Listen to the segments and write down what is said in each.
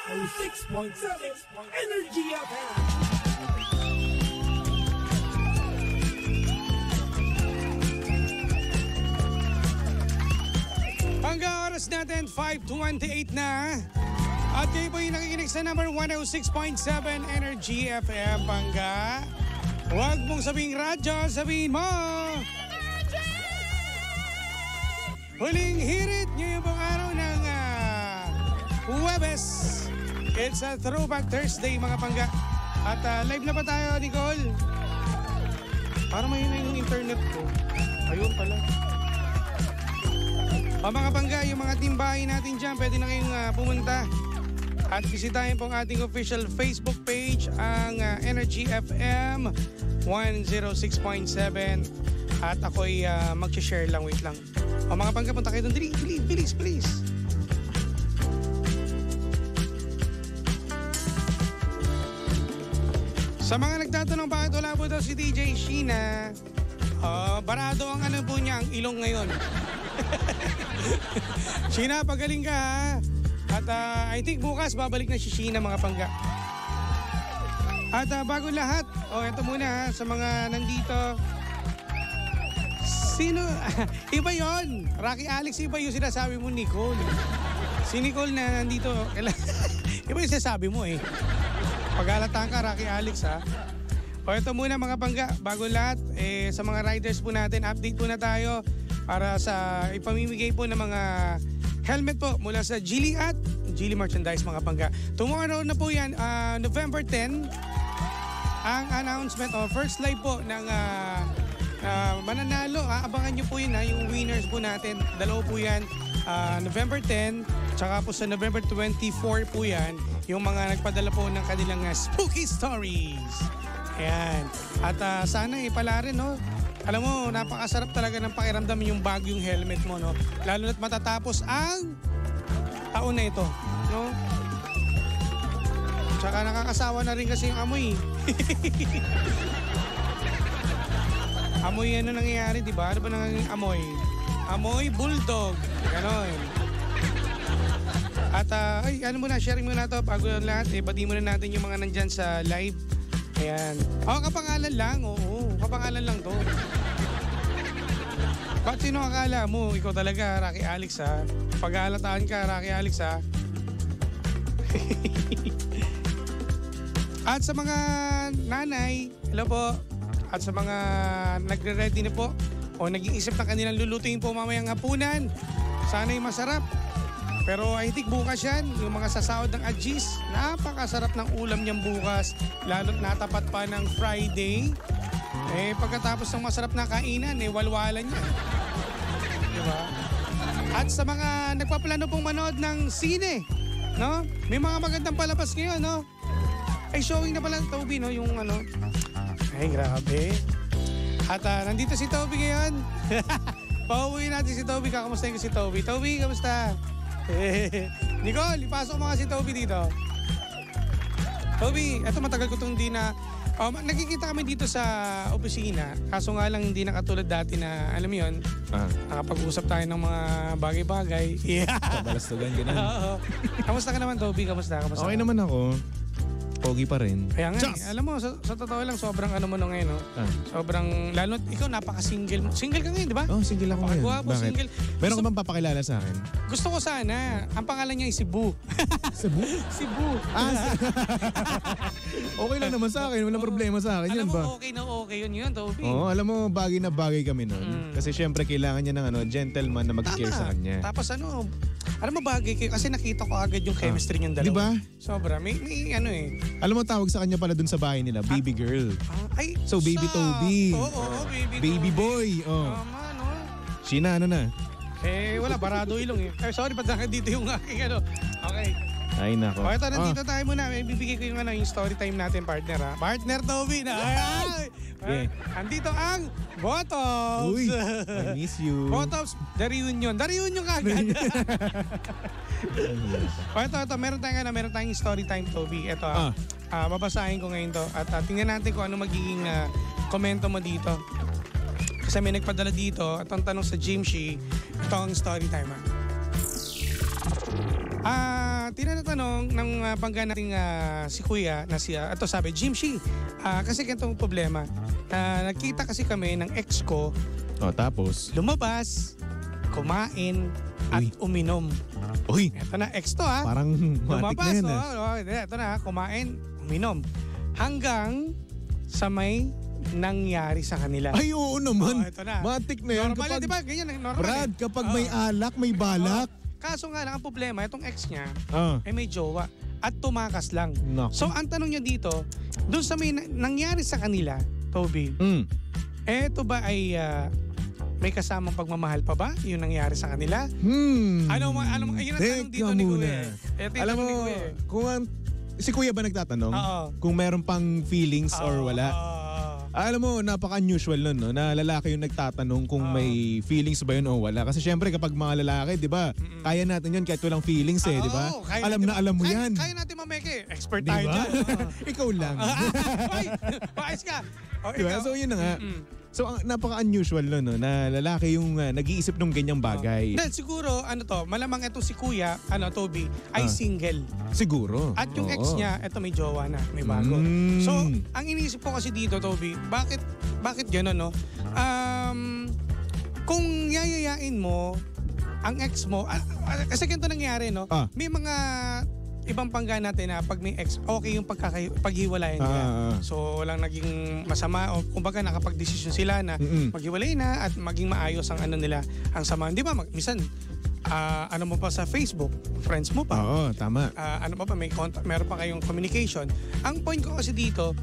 106.7 Energy FM. Hanggang oras natin, 5:28 na. At kayo po yung nakikinig sa number 106.7 Energy FM, Bangga. Huwag mong sabihin radyo, sabihin mo. Huling hirit niyo yung pong araw ng Huwebes. It's a Throwback Thursday, mga Bangga. At live na pa tayo, Nicole. Parang may yung internet ko. Ayun pala. O mga Bangga, yung mga timbahin natin dyan, pwede na kayong pumunta. At bisitahin po ang ating official Facebook page, ang Energy FM 106.7. At ako'y mag-share lang, wait lang. O mga Bangga, punta kayo doon. Bilis, please. Sa mga nagtatanong bakit wala po daw si DJ Sheena, barado ang ano po niya, ang ilong ngayon. Sheena, pagaling ka ha. At I think bukas babalik na si Sheena, mga Bangga. At bago lahat, eto muna ha, sa mga nandito. Sino? Iba yon. Rocky Alex, iba yung sinasabi mo, Nicole. Si Nicole na nandito. Iba yung sinasabi mo eh. Pag-alatan ka, Rocky Alex ha. Eto muna mga Bangga, bago lahat, sa mga riders po natin, update po na tayo para sa ipamimigay po ng mga helmet po mula sa Geely at Geely Merchandise, mga Bangga. Tomorrow na po yan, November 10, ang announcement o first live po ng mananalo. Abangan nyo po yun ha, yung winners po natin. Dalawa po yan, November 10, tsaka po sa November 24 po yan, yung mga nagpadala po ng kanilang spooky stories. Ayan. At sana pala rin, no? Alam mo, napakasarap talaga ng pakiramdam yung bagyong helmet mo, no? Lalo na't matatapos ang taon na ito, no? Tsaka nakakasawa na rin kasi yung amoy. Amoy ano nangyayari, di ba? Ano ba nangyayari amoy? Amoy bulldog. Ganon. At ano muna, sharing muna to bago lahat. Bati muna natin yung mga nandyan sa live. Ayan. Kapangalan lang. Oo, kapangalan lang to. Ba't sino akala mo? Ikaw talaga, Rocky Alex ha? Pag-aalataan ka, Rocky Alex ha? At sa mga nanay, hello po. At sa mga nagre-ready na po o nag-iisip na kanilang lulutuin po mamayang hapunan, sana'y masarap. Pero I think bukas yan, yung mga sasahod ng Ajis, napakasarap ng ulam niyang bukas. Lalo't natapat pa ng Friday. Pagkatapos ng masarap na kainan, walwalan niya. Diba? At sa mga nagpaplano pong manood ng sine, no? May mga magandang palabas ngayon, no? Showing na pala Toby, no? Yung ano. Ay, grabe. At nandito si Toby ngayon. Pauwi natin si Toby. Kakamustahin ko si Toby. Toby, kamusta? Nicole, ipasok mo nga si Toby dito. Toby, eto matagal ko itong hindi na... nagkikita kami dito sa opisina. Kaso nga lang hindi na katulad dati na, alam mo yun, nakapag-usap tayo ng mga bagay-bagay. Yeah. Kabalastugan, ganun. Oo. Kamusta ka naman, Toby? Kamusta? Okay naman ako. Pogi pa rin. Kaya nga, alam mo, sa totoo lang, sobrang ano mo na ngayon, no? Sobrang, lalo, ikaw napaka-single mo. Single ka ngayon, di ba? Oh, single ako ngayon. Napaka-gwapo, single. Meron ka bang papakilala sa akin? Gusto ko sana. Ang pangalan niya ay si Boo. Cebu? Si Boo. Okay lang naman sa akin. Walang problema sa akin. Alam Yan mo, ba? okay yun, Toby. Oo, alam mo, bagay na bagay kami nun. Kasi syempre, kailangan niya ng gentleman na mag-care sa kanya. Tapos alam mo bagay kayo kasi nakita ko agad yung chemistry niyong dalawa. Di ba? Sobra. May ano eh. Alam mo, tawag sa kanya pala dun sa bahay nila, baby girl. So, baby Toby. Oo, baby Baby boy. Oh. Tama, no? Sheena, ano na? Wala, barado ilong eh. Sorry, ba't dito yung aking ano. Okay. Ay, nako. O, ito, nandito tayo muna. May bibigay ko yung story time natin, partner ha. Partner Toby na. Andito ang Botox. Uy, I miss you. Botox, the reunion. The reunion kagad. O, ito. Meron tayong story time, Toby. Ito, babasahin ko ngayon to. At tingnan natin kung ano magiging komento mo dito. Kasi may nagpadala dito at ang tanong sa Jimshi, ito ang story time ha. Tinatanong ng bangga nating si Kuya na ito sabi, Jimshi, kasi ganitong problema. Nagkita kasi kami ng ex ko, Tapos? lumabas, kumain, at uminom. Uy, Ito na, ex to parang matik na lumabas, yan ito na, kumain, uminom. Hanggang sa may nangyari sa kanila. Ay, oo naman. Ito na. Matik na yan. Normal, di ba? Ganyan, normal. Brad, kapag may alak, may balak. Kaso nga lang, ang problema, itong ex niya, Ah, may jowa. At tumakas lang. Naku. So, ang tanong niya dito, doon sa may nangyari sa kanila, Toby, eto ba ay may kasamang pagmamahal pa ba? Yung nangyari sa kanila? Yun ang tanong dito ni Kuya. Alam mo, si Kuya ba nagtatanong? Oo. Kung meron pang feelings or wala? Alam mo, napaka-unusual nun, no? Na lalaki yung nagtatanong kung may feelings ba yun o wala. Kasi syempre kapag mga lalaki, di ba, kaya natin yun kahit walang feelings di ba? Alam mo yan. Kaya natin mameke. Expert Di tayo ba? dyan. Ikaw lang. Ay, paayos ka. Diba? Ikaw. So yun na nga. So napaka-unusual nun, no? Na lalaki yung nag-iisip ng ganyang bagay. Dahil siguro, malamang ito si Kuya, Toby, ay single. Siguro. At yung ex Oo. niya, eto may jowa na, may bago. Mm. So, ang iniisip ko kasi dito, Toby, bakit gano'n, no? Kung yayayain mo ang ex mo, kasi ganito nangyari, no? May mga ibang pangga natin na pag may ex, okay yung paghiwalayan nila. So, walang naging masama o kumbaga nakapag-desisyon sila na maghiwalay na at maging maayos ang nila, ang sama. Di ba, minsan, mo pa sa Facebook, friends mo pa. Oo, tama. May contact, meron pa kayong communication. Ang point ko kasi dito,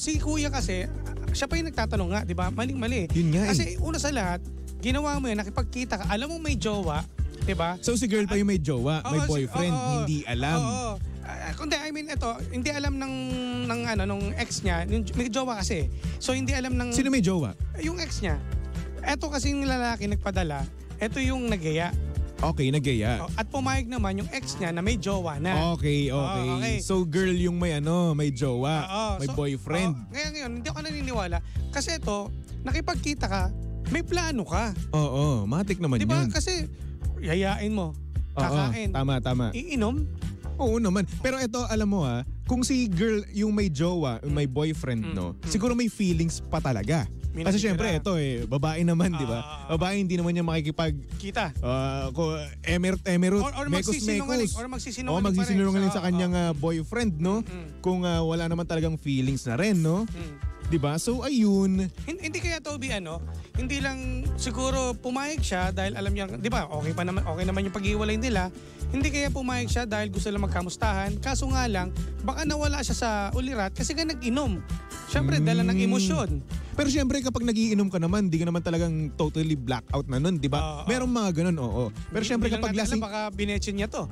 si Kuya kasi, siya pa yung nagtatanong nga, di ba? Maling-mali. Yun nga Kasi una sa lahat, ginawa mo yan, nakipagkita ka, alam mo may jowa, di ba? So si girl pa yung may jowa, may boyfriend, hindi alam. Oo. Kundi, hindi alam nung ex niya, may jowa kasi. So hindi alam ng... Sino may jowa? Yung ex niya. Eto kasing lalaki nagpadala, eto yung nagaya. Okay, nagaya. At pumayag naman yung ex niya na may jowa na. Okay. Okay. So girl yung may may jowa, may boyfriend. Ngayon, hindi ako naniniwala. Kasi ito, nakipagkita ka, may plano ka. Oo, matik naman Di ba? yun. Kasi yayain mo, kakain, Tama. iinom. Oo naman. Pero ito, alam mo kung si girl yung may jowa, may boyfriend, siguro may feelings pa talaga. Kasi syempre, ito babae naman, di ba? Babae hindi naman niya makikipag-kita. Emerut, Or mekos-mekos. magsisinungaling sa kanyang boyfriend, no? Kung wala naman talagang feelings na rin, no? Di ba? So, ayun. Hindi kaya, Toby, hindi lang siguro pumayag siya dahil alam niya, di ba, okay naman yung pag-iwalay nila. Hindi kaya pumayag siya dahil gusto lang magkamustahan. Kaso nga lang, baka nawala siya sa ulirat kasi nga nag-inom. Siyempre, dala ng emosyon. Pero siyempre, kapag nagiinom ka naman, di ka naman talagang totally blackout na nun, di ba? Merong mga ganun, oo. Pero siyempre, kapag lasing... Baka binetsin niya to.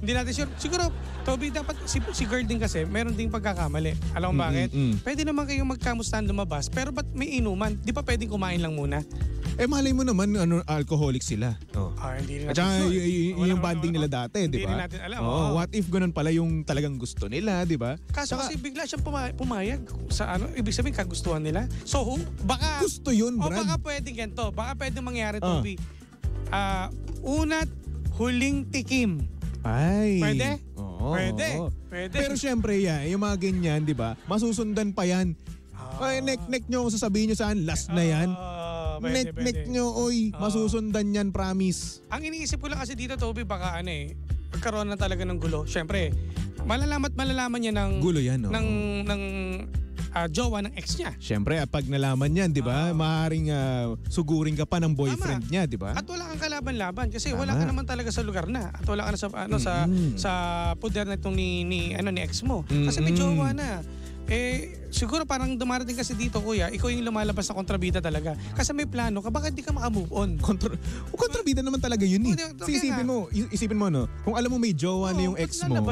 Hindi natin sure. Siguro, Toby, dapat si girl din kasi, meron ding pagkakamali. Alam mo bakit? Pwede naman kayong magkamustahan lumabas, pero ba't may inuman? Di ba pwedeng kumain lang muna? Malay mo naman, alcoholic sila. Hindi rin At natin saka, sure. yung banding nila dati, di ba? Hindi rin natin alam. What if ganun pala yung talagang gusto nila, di ba? Kaso kasi bigla siyang pumayag sa ibig sabihin kagustuhan nila. So, baka... Gusto yun, Brad. Baka pwedeng ganito. Baka pwedeng mangyari, Toby. Unat, huling tikim. Ay. Pwede? Oo. Pwede. Pero syempre, yung mga ganyan, di ba? Masusundan pa yan. Nek nyo kung sasabihin nyo saan, last na yan. Nek nyo, masusundan yan, promise. Ang iniisip ko lang kasi dito, Toby, baka magkaroon na talaga ng gulo. Syempre, malalaman niya ng... Gulo yan, no? ng jowa ng ex niya. Syempre, pag nalaman yan, di ba? Maaaring sugurin ka pa ng boyfriend niya, di ba? At wala kang kalaban-laban kasi wala ka naman talaga sa lugar na. At wala ka na sa puder na itong ni ex mo. Kasi may jowa na. Siguro parang dumarating kasi dito, Kuya, ikaw yung lumalabas na kontrabida talaga. Kasi may plano ka, bakit di ka makamove on? Kontrabida naman talaga yun isipin mo, no? Kung alam mo may jowa na yung ex mo,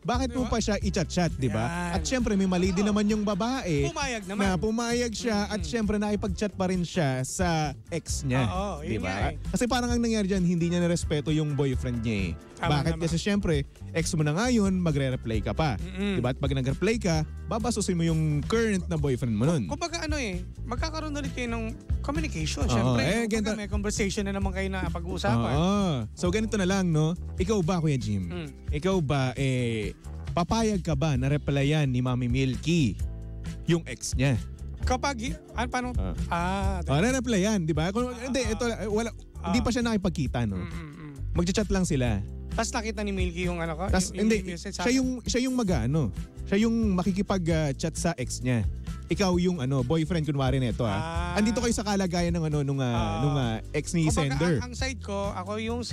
bakit mo pa siya i-chat-chat, di ba? At syempre, may mali din naman yung babae. Pumayag naman. Na pumayag siya at syempre nakipag-chat pa rin siya sa ex niya. Di ba? Kasi parang ang nangyari dyan, hindi niya narespeto yung boyfriend niya Bakit? Kasi syempre, ex mo na ngayon, magre-reply ka pa. Di ba? At pag nag-reply ka, babasusin mo yung current na boyfriend mo nun. Kumbaga magkakaroon ulit kayo ng Communication, Oo, syempre. ganito. May conversation na naman kayo na pag-uusapan. Oo. So ganito na lang, no? Ikaw ba, Kuya Jim? Ikaw ba, papayag ka ba na replyan ni Mami Milky yung ex niya? Kapag, paano? Re-replyan, di ba? Hindi, ito, hindi pa siya nakipagkita, no? Magchat-chat lang sila. Tapos nakita ni Milky yung ano ko? Tas, hindi, message sa siya yung mag-ano. Siya yung makikipag-chat sa ex niya. Ikaw yung boyfriend kunwari nito ha. Andito kayo sa kalagayan ng nung ex ni kumbaga, sender. ang side ko, ako yung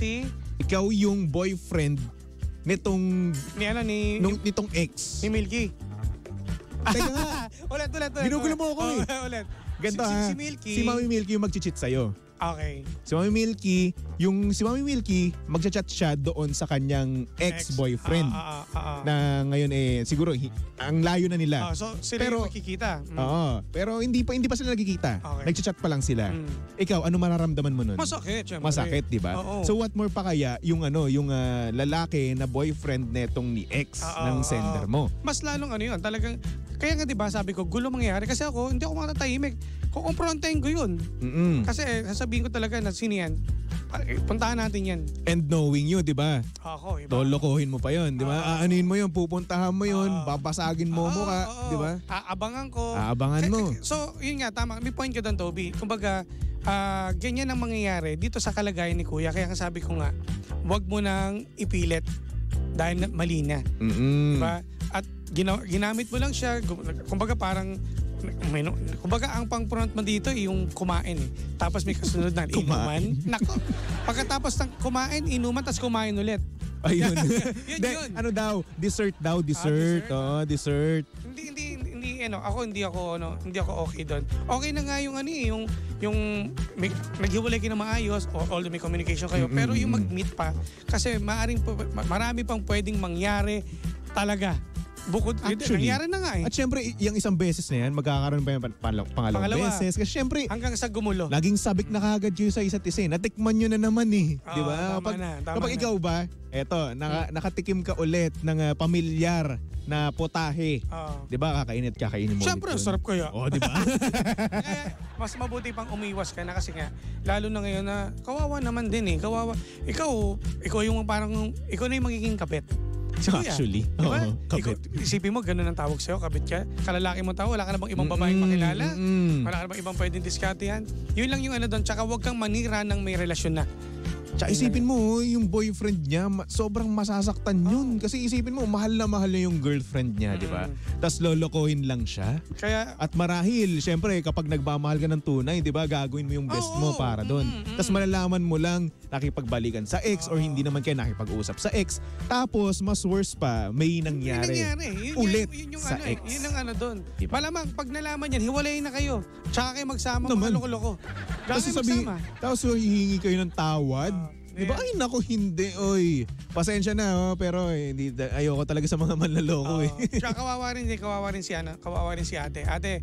Ikaw yung boyfriend nitong nitong ex. ni Milky. Teka nga. ulit. Ginugulo mo ako eh. Ulit. Ganito si Milky. Si Mami Milky yung mag-cheat sa'yo. Okay. Si Mami Milky, magchat-chat siya doon sa kanyang ex-boyfriend. Na ngayon siguro ang layo na nila. So sila yung magkikita. Oo. Pero hindi pa sila nagkikita. Okay. Nagchat-chat pa lang sila. Ikaw, ano mararamdaman mo nun? Masakit, syempre. Masakit, di ba? So what more pa kaya yung lalaki na boyfriend netong ni ex ng sender mo? Mas lalong yun, talagang kaya nga 'di ba sabi ko gulo mangyayari kasi ako hindi ako matatahimik. Kukumprontahin ko 'yun. Kasi sasabihin ko talaga na sino yan. Puntahan natin yan. And knowing you, di ba? Ako, iba. Lolokohin mo pa yon, di ba? Aanuhin mo yon, pupuntahan mo yon, babasagin mo mukha, di ba? Aabangan ko. Aabangan mo. So, yun nga, tama. May point ka doon, Toby. Kumbaga, ganyan ang mangyayari dito sa kalagayan ni Kuya. Kaya sabi ko nga, wag mo nang ipilit dahil mali na. Diba? At ginamit mo lang siya. Kumbaga parang kumbaga ang pang-front mo dito yung kumain eh. Tapos may kasunod na inuman. Nako. Pagkatapos ng kumain, inuman, tapos kumain ulit. Ayun. yun. Ano daw? Dessert daw, dessert. Dessert. Hindi hindi ako okay doon. Okay na nga yung naghiwalay kayo ng maayos, although may communication kayo, pero yung mag-meet pa kasi marami pang pwedeng mangyari talaga. Bukod, actually, nangyari na nga eh. At syempre, yung isang beses na yan, magkakaroon pa yung pangalawang beses. Kasi syempre, hanggang sa gumulo. Laging sabik na kagad yun sa isa't isa. Natikman nyo na naman eh. Di ba? Kapag ikaw ba, eto, nakatikim ka ulit ng pamilyar na potahe. Di ba? Kakainin mo. Syempre, sarap ko yun. Di ba? Kaya, mas mabuti pang umiwas ka na kasi nga, lalo na ngayon na, kawawa naman din eh. Kawawa. Ikaw yung parang, ikaw na yung magiging kapit. Actually. Diba? Kabit. Isipin mo, ganun ang tawag sa'yo, kabit ka. Kalalaki mo tao, wala ka na bang ibang babaeng makilala? Wala ka na bang ibang pwedeng diskartehan? Yun lang yung doon. Tsaka huwag kang manira ng may relasyon na. Tsaka isipin mo, yung boyfriend niya, sobrang masasaktan yun. Kasi isipin mo, mahal na yung girlfriend niya, di ba? Tapos lolokohin lang siya. At marahil, syempre, kapag nagmamahal ka ng tunay, di ba, gagawin mo yung best mo para doon. Tapos malalaman mo lang, nakipagbalikan sa ex or hindi naman kayo nakipag-usap sa ex. Tapos, mas worse pa, may nangyari. Ulit sa ex. Yun ang doon. Diba? Malamang, pag nalaman yan, hiwalayin na kayo. Tsaka kayo magsama, mga loko-loko. Tapos hihingi kayo ng tawad. Diba? Ay, naku, hindi. Oy, pasensya na, pero ayoko talaga sa mga manlaloko eh. Tsaka kawawa rin si ate. Ate,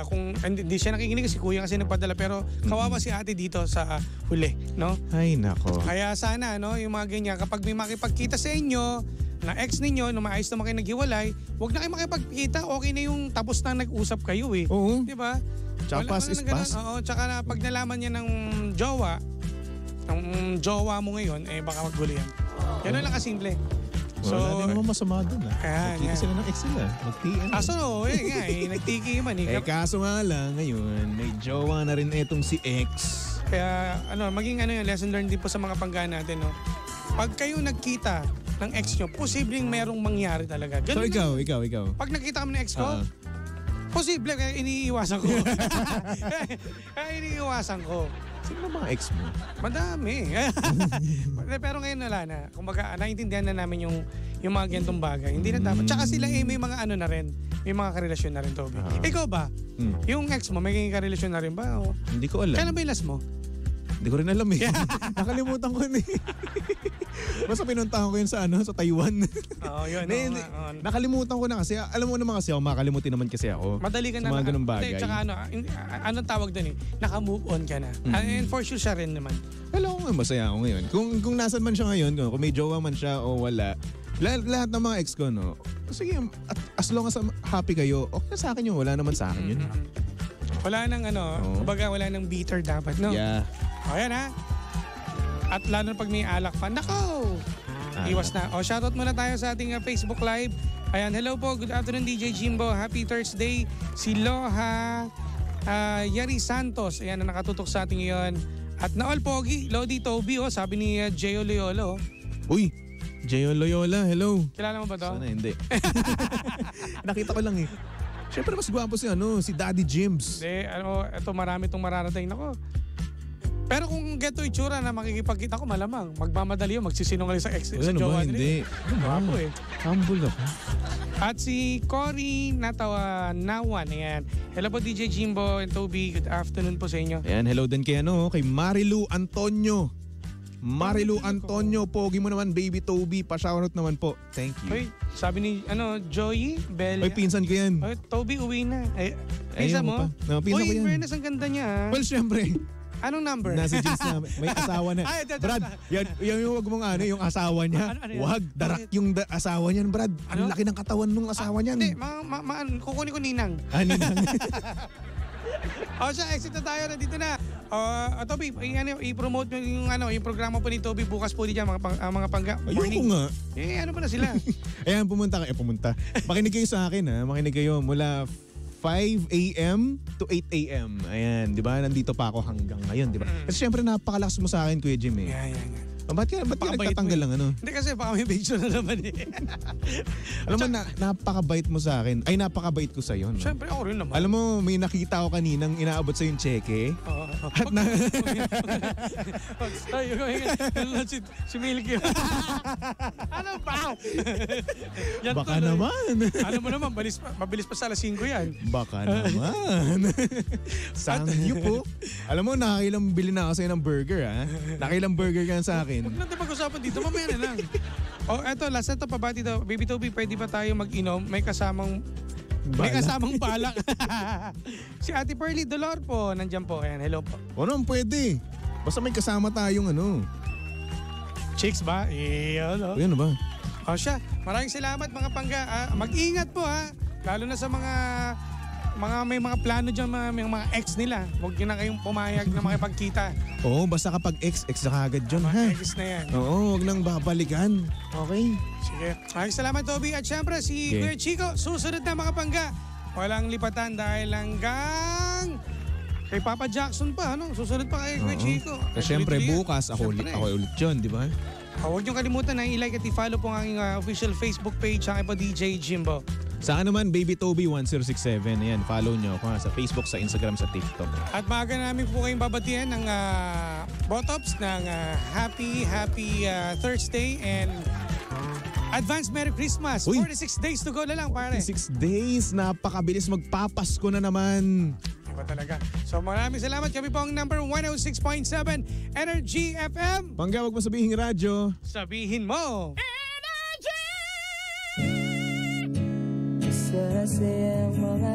kung hindi siya nakikinig si kuya kasi nagpadala, pero kawawa si ate dito sa huli, no? Ay, nako. Kaya sana, no, yung mga ganyan, kapag may makipagkita sa inyo, na ex ninyo, na maayos naman kayo naghiwalay, huwag na kayo makipagkita, okay na yung tapos na nag-usap kayo eh. Oo. Diba? Tsaka pass is pass. Oo, tsaka na pag nalaman niya ng jowa mo ngayon, baka maggulo yan. Yan lang kasimple. So, wala naman masama doon Magkita sila ng ex sila. Mag-TN. Nagtiki man eh. Kaso nga lang, ngayon, may jowa na rin etong si ex. Kaya, maging yung lesson learned din po sa mga panggaan natin, no? Pag kayo nagkita ng ex nyo, posibleng merong mangyari talaga. Ganun so, ikaw. Pag nakita kami ng ex ko, posible, kaya iniiwasan ko. Sino mga ex mo? Madami. Pero ngayon wala na. Kumbaga, naiintindihan na namin yung mga gantong bagay. Hindi na dapat. Tsaka sila may mga na rin. May mga karelasyon na rin, Toby. Ikaw ba? Yung ex mo, may karelasyon na rin ba? Hindi ko alam. Kailan ba yung last mo? Hindi ko rin alam eh. Nakalimutan ko yun eh. Basta pinuntahan ko yun sa Taiwan. Yun. Nakalimutan ko na kasi. Alam mo naman kasi ako, makakalimutin naman kasi ako. Madali ka sa mga ganung bagay. Tsaka anong tawag doon eh? Naka-move on ka na. And for sure siya rin naman. Alam ko masaya ako ngayon. Kung nasan man siya ngayon, kung may jowa man siya o wala, lahat ng mga ex ko, no? Sige, as long as happy kayo, okay na sa akin yun. Wala naman sa akin yun. Wala nang kumbaga wala nang bitter dapat, no? Yeah. O, yan ha. At lalo na pag may alak pa, nako! Iwas na. O, shoutout muna tayo sa ating Facebook Live. Ayan, hello po. Good afternoon, DJ Jimbo. Happy Thursday. Si Loha Yari Santos. Ayan, na nakatutok sa ating ngayon. At Naol Pogi, Lodi Toby, sabi ni Gio Loyolo. Uy, Gio Loyola, hello. Kilala mo ba to? Sana hindi. Nakita ko lang eh. Siyempre mas gwapo si Daddy Jims. Hindi, ito marami itong mararating. Nako. Pero kung geto itsura na makikipagkita ko, malamang. Magmamadali yun, magsisinungaling sa ex. Ano ba, hindi. Gwapo eh. Humble ako. At si Cory Nawan, ayan. Hello po DJ Jimbo and Toby, good afternoon po sa inyo. Ayan, hello din kay kay Marilu Antonio. Marilu Antonio, pogi mo naman, baby Toby. Pa-shoutout naman po. Thank you. Hoy, sabi ni Joey Bell. Oy, pinsan ko yan. Hoy, Toby, uwi na. Ayun Pinsan mo? pa. No, pinsan ko yan. Fairness, ang ganda niya. Well, syempre. Anong number? Nasa jeans na may asawa na. Ay, Brad, yan yung wag mong yung asawa niya. Ano yan? Wag, darak yung asawa niyan, Brad. Ang laki ng katawan nung asawa niyan. Hindi, kukunin ko ninang. Ninang. O siya, exit na tayo. Nandito na. Toby, i-promote mo yung programa po ni Toby bukas po diyan mga pangga. Ayoko nga. Ano pa na sila? Ayan, pumunta. Makinig kayo sa akin ha. Makinig kayo mula 5 a.m. to 8 a.m. Ayan, di ba? Nandito pa ako hanggang ngayon, di ba? Kasi syempre napakalakas mo sa akin, Kuya Jim eh. Yeah. Ba't ka nagtatanggal lang Hindi kasi baka may picture na naman eh. Alam mo, napakabait mo sa akin. Ay, napakabait ko sa'yo. No? Siyempre ako rin naman. Alam mo, may nakita ko kaninang inaabot sa yung cheque. At na... Si Milky. Ano ba? Baka naman. Alam mo naman, mabilis pa sa alas 5 yan. Baka naman. Sangyo po. Alam mo, nakakailang bili na ako sa'yo ng burger ha. Nakailang burger ka sa akin. Huwag natin pag-usapan dito, mamaya na lang. Eto, last na ito, pabati daw. Baby Toby, pwede ba tayo mag-inom? May kasamang balak. Si Ate Pearly Dolor po, nandyan po. Ayan, hello po. O naman pwede. Basta may kasama tayong Chicks ba? Ano ba? O siya, maraming salamat mga pangga. Mag-ingat po ha. Lalo na sa may mga plano dyan, may mga ex nila. Huwag nyo na kayong pumayag na makipagkita. Oo, basta kapag ex na kagad dyan, ha? Mga ex na yan. Oo, huwag nang babalikan. Okay? Sige. Maraming salamat, Toby. At syempre, si Kuya Chico, susunod na mga pangga. Walang lipatan dahil hanggang kay Papa Jackson pa, Susunod pa kay Kuya Chico. Kasi syempre, bukas ako ulit yun, di ba? Huwag niyong kalimutan na i-like at i-follow po ang aking official Facebook page, ang po DJ Jimbo. Sa akin naman, Baby Toby 1067. Ayan, follow nyo ako sa Facebook, sa Instagram, sa TikTok. At maaga namin po kayong babatihan ng Botops ng happy Thursday and advance Merry Christmas. Uy. 46 days to go na lang, pare. 6 days, napakabilis, magpapasko na naman. Iba talaga. So maraming salamat. Kami po ang number 106.7 Energy FM. Pangga, wag mo sabihin radyo. Sabihin mo. Sa sayang mga